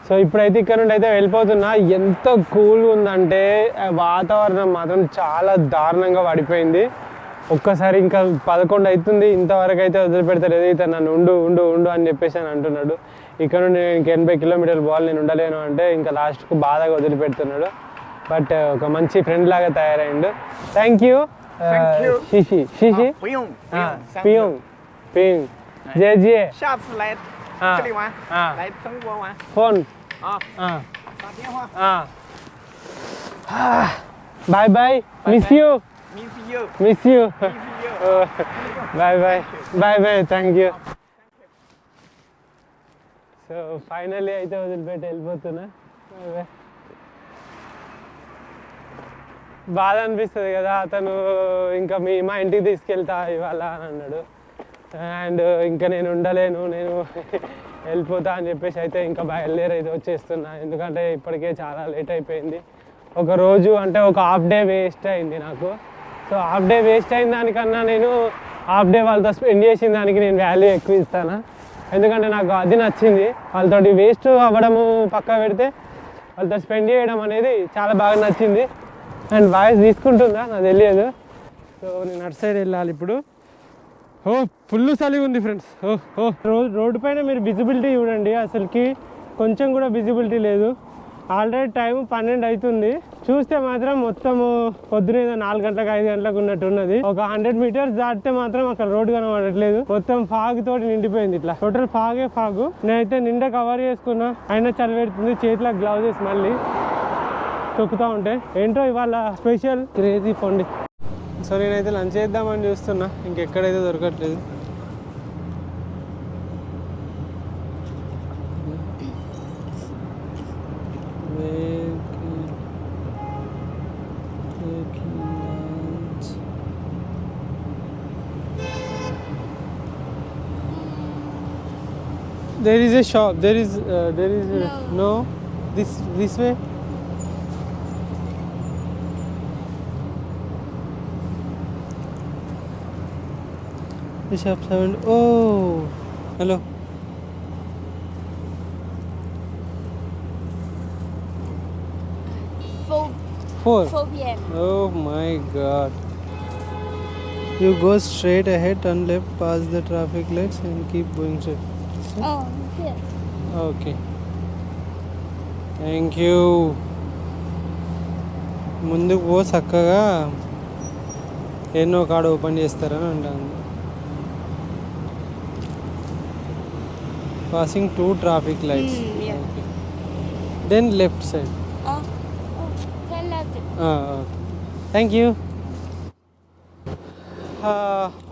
So ఇప్పుడైతే ఇక్కడ నుండి అయితే వెళ్ళిపోతున్నా. ఎంత కూల్గా ఉందంటే వాతావరణం మాత్రం చాలా దారుణంగా పడిపోయింది. ఒక్కసారి ఇంకా 11 అవుతుంది, ఇంతవరకు అయితే వదిలిపెడతలేదు. ఇతను నన్ను ఉండు ఉండు ఉండు అని చెప్పేసి అని అంటున్నాడు. ఇక్కడ నుండి నేను ఇంక 80 కిలోమీటర్లు పోవాలి, నేను ఉండలేను అంటే ఇంకా లాస్ట్కు బాధగా వదిలిపెడుతున్నాడు. బట్ ఒక మంచి ఫ్రెండ్ లాగా తయారైండు. Thank you. షిషి షిషి పియోంగ్ పియోంగ్ జే జే phone bye bye. Miss you miss you. Bye bye bye bye. Thank you. So finally అయితే వదిలిపెట్టి వెళ్ళిపోతున్నా. Bye bye. బాధ అనిపిస్తుంది కదా, అతను ఇంకా మా ఇంటికి తీసుకెళ్తా ఇవాళ అని అన్నాడు. అండ్ ఇంకా నేను ఉండలేను, నేను వెళ్ళిపోతా అని చెప్పేసి అయితే ఇంకా బయలుదేరి అయితే వచ్చేస్తున్నా. ఎందుకంటే ఇప్పటికే చాలా లేట్ అయిపోయింది. ఒక రోజు అంటే ఒక హాఫ్ డే వేస్ట్ అయింది నాకు. సో హాఫ్ డే వేస్ట్ అయిన దానికన్నా నేను హాఫ్ డే వాళ్ళతో స్పెండ్ చేసిన దానికి నేను వాల్యూ ఎక్కువ ఇస్తాను. ఎందుకంటే నాకు అది నచ్చింది. వాళ్ళతోటి వేస్ట్ అవ్వడము పక్క పెడితే వాళ్ళతో స్పెండ్ చేయడం అనేది చాలా బాగా నచ్చింది. అండ్ వాయిస్ తీసుకుంటుందా నాకు తెలియదు. సో నేను అటు సైడ్ వెళ్ళాలి ఇప్పుడు. ఫుల్ చలి ఉంది ఫ్రెండ్స్. రోడ్డు పైన మీరు విజిబిలిటీ చూడండి, అసలుకి కొంచెం కూడా విజిబిలిటీ లేదు. ఆల్రెడీ టైం 12 అవుతుంది. చూస్తే మాత్రం మొత్తము పొద్దున 4 గంటలకు 5 గంటలకు ఉన్నట్టు ఉన్నది. ఒక 100 మీటర్స్ దాటితే మాత్రం అక్కడ రోడ్డు కనబడట్లేదు. మొత్తం ఫాగ్ తోటి నిండిపోయింది. ఇట్లా టోటల్ ఫాగ్. నేనైతే నిండా కవర్ చేసుకున్నా, అయినా చలి పెడుతుంది. చేతిలో గ్లౌజెస్ మళ్ళీ తొక్కుతూ ఉంటే ఏంటో ఇవాళ స్పెషల్ క్రేజీ పొండి. సో నేనైతే లంచ్ చేద్దామని చూస్తున్నా, ఇంకెక్కడైతే దొరకట్లేదు. There is a shop. There is no. This way. The shop 7. Oh, hello. Four p.m. Oh my God. You go straight ahead, turn left, pass the traffic lights, and keep going straight. Oh, here. Okay. Thank you. ముందుకు పో, చక్కగా ఎన్నో card open చేస్తారని అంటాను. Passing 2 traffic lights. Yeah. Okay. Then left side. Then left. Okay. Thank you.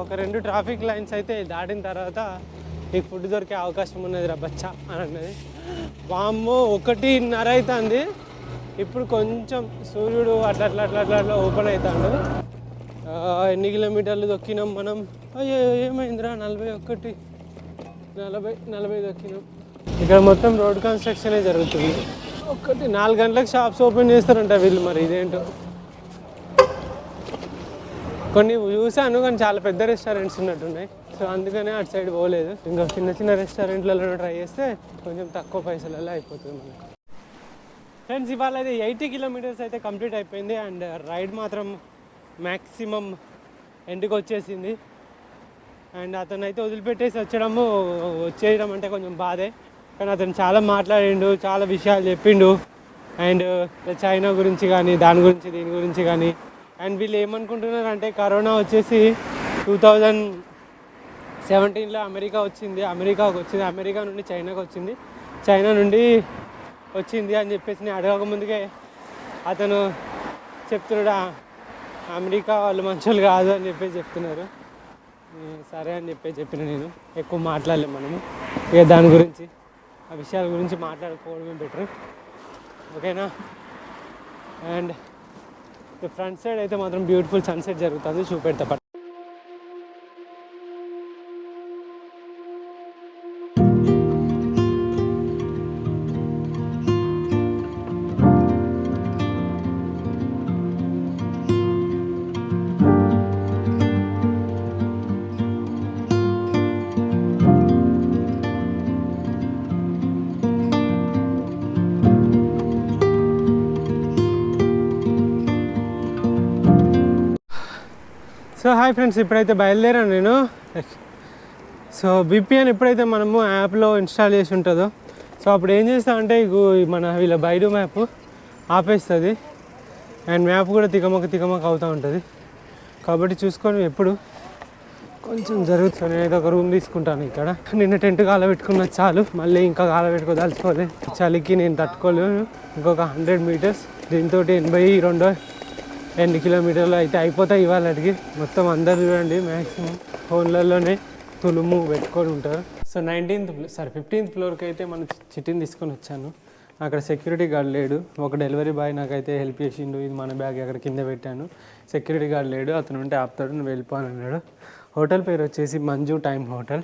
ఒక 2 traffic lines అయితే దాటిన తర్వాత నీకు ఫుడ్ దొరికే అవకాశం ఉన్నది రా బచ్చా అని అన్నది. వామ్మో 1:30 అవుతుంది. ఇప్పుడు కొంచెం సూర్యుడు అట్లా అట్లా అట్లా అట్లా అట్లా ఓపెన్ అవుతాడు. ఎన్ని కిలోమీటర్లు దొక్కినాం మనం? అయ్యో ఏమైందిరా, 40 దొక్కినాం. ఇక్కడ మొత్తం రోడ్ కన్స్ట్రక్షనే జరుగుతుంది. 4 గంటలకు షాప్స్ ఓపెన్ చేస్తారంట వీళ్ళు, మరి ఇదేంటో. కొన్ని చూసాను కానీ చాలా పెద్ద రెస్టారెంట్స్ ఉన్నట్టున్నాయి. సో అందుకనే అటు సైడ్ పోలేదు. ఇంకా చిన్న చిన్న రెస్టారెంట్లలో ట్రై చేస్తే కొంచెం తక్కువ పైసలలో అయిపోతుంది మనకు. ఫ్రెండ్స్ ఇవాళ అయితే 80 కిలోమీటర్స్ అయితే కంప్లీట్ అయిపోయింది. అండ్ రైడ్ మాత్రం మ్యాక్సిమం ఎండ్కి వచ్చేసింది. అండ్ అతను అయితే వదిలిపెట్టేసి వచ్చేయడం అంటే కొంచెం బాధే. కానీ అతను చాలా మాట్లాడిండు, చాలా విషయాలు చెప్పిండు. అండ్ చైనా గురించి కానీ దాని గురించి దీని గురించి కానీ. అండ్ వీళ్ళు ఏమనుకుంటున్నారు అంటే కరోనా వచ్చేసి 2017లో అమెరికాకు వచ్చింది, అమెరికా నుండి చైనాకు వచ్చింది, చైనా నుండి వచ్చింది అని చెప్పేసి నేను అడగక ముందుకే అతను చెప్తున్నాడు అమెరికా వాళ్ళు మంచోళ్ళు కాదు అని చెప్పేసి చెప్తున్నారు. సరే అని చెప్పిన నేను ఎక్కువ మాట్లాడలేము మనము ఇక దాని గురించి, ఆ విషయాల గురించి మాట్లాడుకోవడమే బెటర్. ఓకేనా? అండ్ ఫ్రంట్ సైడ్ అయితే మాత్రం బ్యూటిఫుల్ సన్సెట్ జరుగుతుంది, చూపెడతా. సో హాయ్ ఫ్రెండ్స్, ఇప్పుడైతే బయలుదేరాను నేను. సో VPN ఎప్పుడైతే మనము యాప్లో ఇన్స్టాల్ చేసి ఉంటుందో సో అప్పుడు ఏం చేస్తామంటే మన వీళ్ళ బైడు మ్యాప్ ఆపేస్తుంది అండ్ మ్యాప్ కూడా తికమక అవుతూ ఉంటుంది. కాబట్టి చూసుకొని ఎప్పుడు కొంచెం జరుగుతుంది. నేను ఒక రూమ్ తీసుకుంటాను ఇక్కడ. నిన్న టెంట్ కాల పెట్టుకున్న చాలు, మళ్ళీ ఇంకా కాల పెట్టుకోదలుచుకోలేదు. చలికి నేను తట్టుకోలేను. ఇంకొక 100 మీటర్స్, దీంతో 82 కిలోమీటర్లు అయితే అయిపోతాయి ఇవాళకి. మొత్తం అందరు చూడండి మ్యాక్సిమం ఫోన్లలోనే తులుము పెట్టుకొని ఉంటారు. సో 15th ఫ్లోర్కి అయితే మన చిట్టిని తీసుకొని వచ్చాను. అక్కడ సెక్యూరిటీ గార్డ్ లేడు. ఒక డెలివరీ బాయ్ నాకైతే హెల్ప్ చేసిండు. ఇది మన బ్యాగ్ అక్కడ కింద పెట్టాను. సెక్యూరిటీ గార్డ్ లేడు, అతను ఉంటే ఆపుతాడు, నువ్వు వెళ్ళిపోను అన్నాడు. హోటల్ పేరు వచ్చేసి మంజు టైమ్ హోటల్.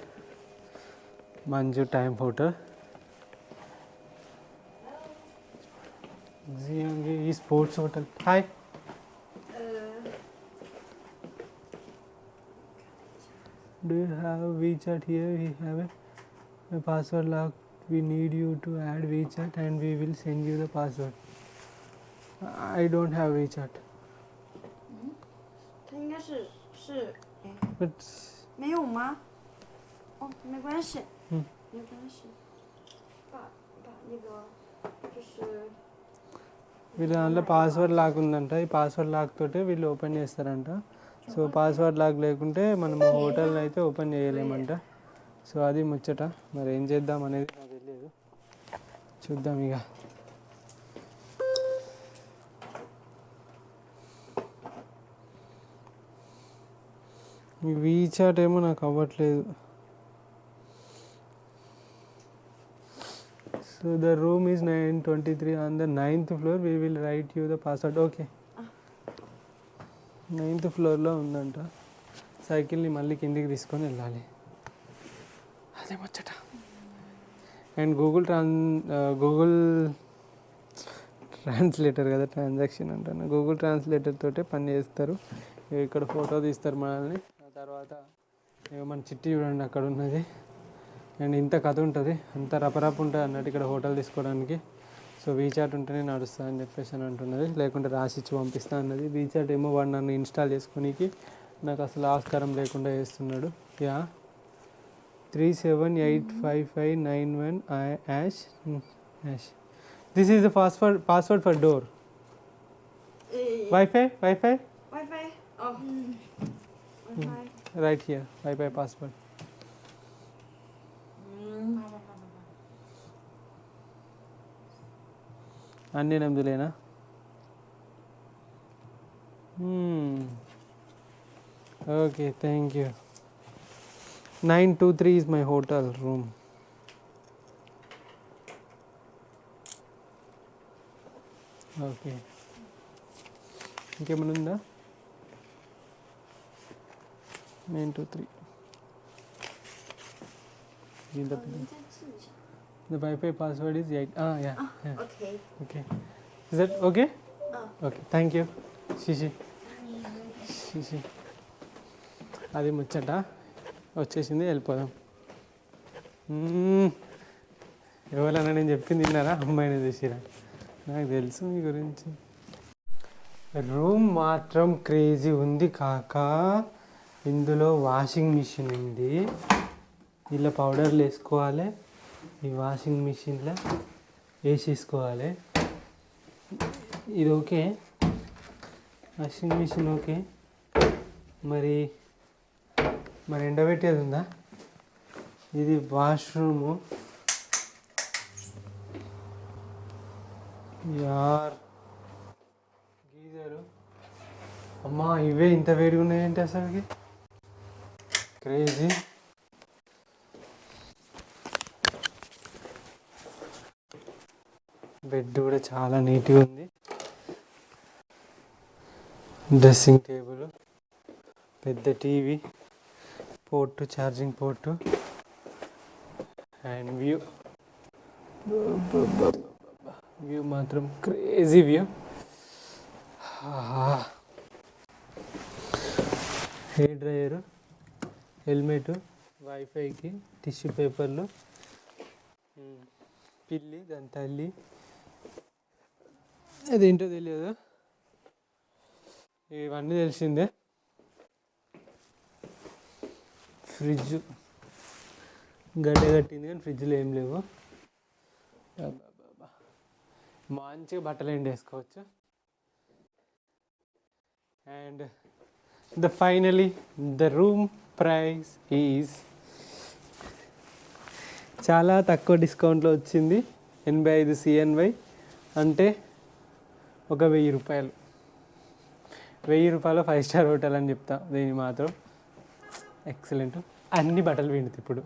ఈ sports hotel. Hi, do you have WeChat here? We have a password lock. We need you to add WeChat and we will send you the password. I don't have WeChat. 它应该是 But 没有吗？哦，没关系，没关系。把那个就是 వీళ్ళ దాంట్లో password lock ఉందంట. ఈ password lock తోటే వీళ్ళు open చేస్తారంట. So password lock లేకుంటే మనం హోటల్ని అయితే ఓపెన్ చేయలేమంట. సో అది ముచ్చట. మరి ఏం చేద్దాం అనేది నాకు తెలియదు. చూద్దాం ఇక. ఈ వీచాట్ ఏమో నాకు అవ్వట్లేదు. So the room is 923 on the 9th floor. We will write you the password. Okay, 9th ఫ్లోర్లో ఉందంట. సైకిల్ని మళ్ళీ కిందికి తీసుకొని వెళ్ళాలి. అదే ముచ్చట. అండ్ గూగుల్ ట్రాన్స్లేటర్ కదా, ట్రాన్సాక్షన్ అంటాను. గూగుల్ ట్రాన్స్లేటర్ తోటే పని చేస్తారు. ఇక్కడ ఫోటో తీస్తారు మనల్ని. ఆ తర్వాత మన చిట్టి చూడండి అక్కడ ఉన్నది. అండ్ ఇంత కథ ఉంటుంది, అంత రపరప్ ఉంటుంది అన్నట్టు ఇక్కడ హోటల్ తీసుకోవడానికి. సో వీచాట్ ఉంటేనే నడుస్తా అని చెప్పేసి అని అంటున్నది, లేకుంటే రాసిచ్చి పంపిస్తా అన్నది. వీచాట్ ఏమో వాడు నన్ను ఇన్స్టాల్ చేసుకోనికి నాకు అసలు ఆస్కారం లేకుండా చేస్తున్నాడు. Yeah 378559 #. This is the password for door. WiFi WiFi 哦，WiFi right here, WiFi password. అన్నీ 8లేనా? Okay, thank you. 923 is my hotel room. Okay, ఇంకేమైనా ఉందా? 923. The Wi-Fi password is 8. Yeah. OK。 Okay. Is that okay? Okay. Thank you. Shishi. అది ముచ్చట. వచ్చేసింది, వెళ్ళిపోదాం. ఎవరన్నా నేను చెప్పింది తిన్నారా? అమ్మాయిని చూసిరా? నాకు తెలుసు మీ గురించి. రూమ్ మాత్రం క్రేజీ ఉంది కాక. ఇందులో వాషింగ్ మిషన్ ఉంది. ఇలా పౌడర్లు వేసుకోవాలి, ఈ వాషింగ్ మిషన్లో వేసేసుకోవాలి. ఇది ఓకే, వాషింగ్ మిషన్ ఓకే. మరి ఎండబెట్టేది ఉందా? ఇది వాష్రూము. యార్ గీజరు. అమ్మా, ఇవే ఇంత వేడిగా ఉన్నాయంటే అసలుకి క్రేజీ. బెడ్ కూడా చాలా నీట్గా ఉంది. డ్రెస్సింగ్ టేబుల్, పెద్ద TV, port, charging port and view మాత్రం crazy view. Hair dryer, helmet, వైఫైకి, టిష్యూ పేపర్లు, పిల్లి, దాని తల్లి, అదేంటో తెలియదు, ఇవన్నీ తెలిసిందే. ఫ్రిడ్జ్ గడ్డ కట్టింది కానీ ఫ్రిడ్జ్లో ఏం లేవు. మంచిగా బట్టలు ఎండేసుకోవచ్చు. And finally the room price is చాలా తక్కువ డిస్కౌంట్లో వచ్చింది. 85 CNY అంటే ఒక 1000 రూపాయలు. 1000 రూపాయలు 5 స్టార్ హోటల్ అని చెప్తా. దీన్ని మాత్రం ఎక్సలెంట్. అన్ని బట్టలు పిండుతా ఇప్పుడు,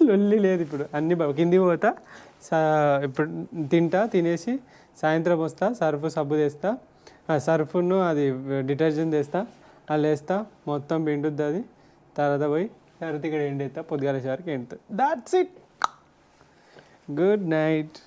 లొల్లి లేదు ఇప్పుడు. అన్ని కిందికి పోతా, ఇప్పుడు తినేసి సాయంత్రం వస్తా, సబ్బు తెస్తా, సర్ఫును అది డిటర్జెంట్ తెస్తా, అలా వేస్తా, మొత్తం పిండుద్ది అది. తర్వాత పోయి తర్వాత ఇక్కడ ఎండేస్తా, పొద్దుగాల షవర్కి ఎండుతుంది. That's it. Good night.